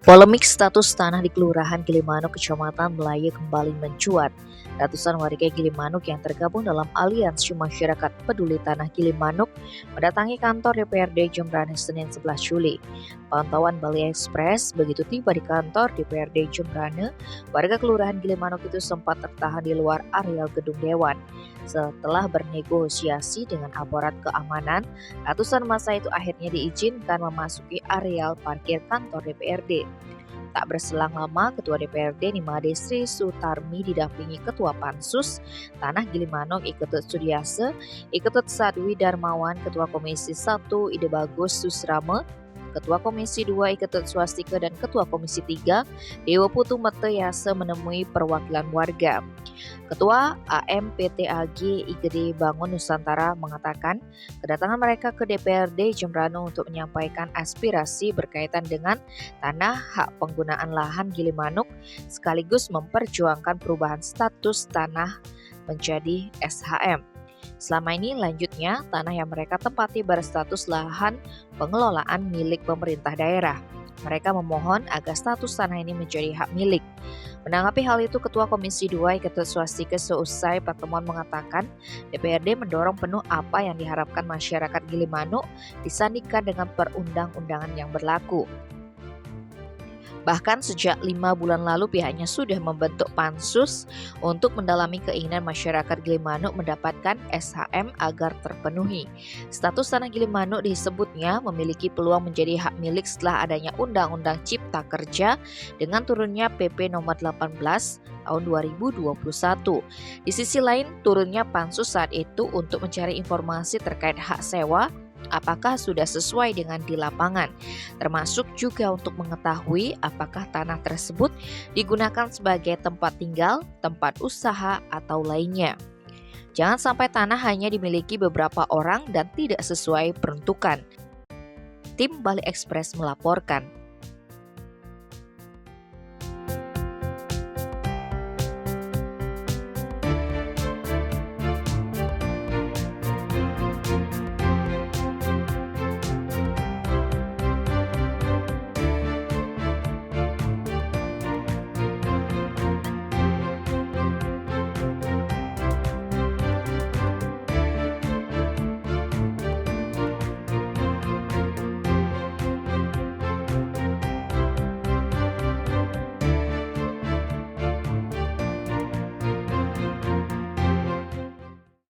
Polemik status tanah di Kelurahan Gilimanuk, Kecamatan Melayu kembali mencuat. Ratusan warga Gilimanuk yang tergabung dalam Aliansi Masyarakat Peduli Tanah Gilimanuk mendatangi kantor DPRD Jembrane Senin 11 Juli. Pantauan Bali Express, begitu tiba di kantor DPRD Jembrane, warga Kelurahan Gilimanuk itu sempat tertahan di luar areal gedung Dewan. Setelah bernegosiasi dengan aparat keamanan, ratusan massa itu akhirnya diizinkan memasuki areal parkir kantor DPRD. Tak berselang lama, Ketua DPRD Nimade Sri Sutarmi didampingi Ketua Pansus Tanah Gilimanuk Iketut Sudiase, Iketut Sadwi Darmawan, Ketua Komisi 1 Ide Bagus Susrame, Ketua Komisi 2 Iketut Swastika dan Ketua Komisi 3 Dewa Putu Mete Yase menemui perwakilan warga. Ketua AMPTAG IGD Bangun Nusantara mengatakan kedatangan mereka ke DPRD Jembrane untuk menyampaikan aspirasi berkaitan dengan tanah hak penggunaan lahan Gilimanuk sekaligus memperjuangkan perubahan status tanah menjadi SHM. Selama ini lanjutnya tanah yang mereka tempati berstatus lahan pengelolaan milik pemerintah daerah. Mereka memohon agar status tanah ini menjadi hak milik. Menanggapi hal itu, Ketua Komisi 2 Iketut Swastika seusai pertemuan mengatakan DPRD mendorong penuh apa yang diharapkan masyarakat Gilimanuk disandingkan dengan perundang-undangan yang berlaku. Bahkan sejak 5 bulan lalu pihaknya sudah membentuk pansus untuk mendalami keinginan masyarakat Gilimanuk mendapatkan SHM agar terpenuhi. Status tanah Gilimanuk disebutnya memiliki peluang menjadi hak milik setelah adanya Undang-Undang Cipta Kerja dengan turunnya PP nomor 18 tahun 2021. Di sisi lain, turunnya pansus saat itu untuk mencari informasi terkait hak sewa apakah sudah sesuai dengan di lapangan, termasuk juga untuk mengetahui apakah tanah tersebut digunakan sebagai tempat tinggal, tempat usaha, atau lainnya. Jangan sampai tanah hanya dimiliki beberapa orang dan tidak sesuai peruntukan. Tim Bali Express melaporkan.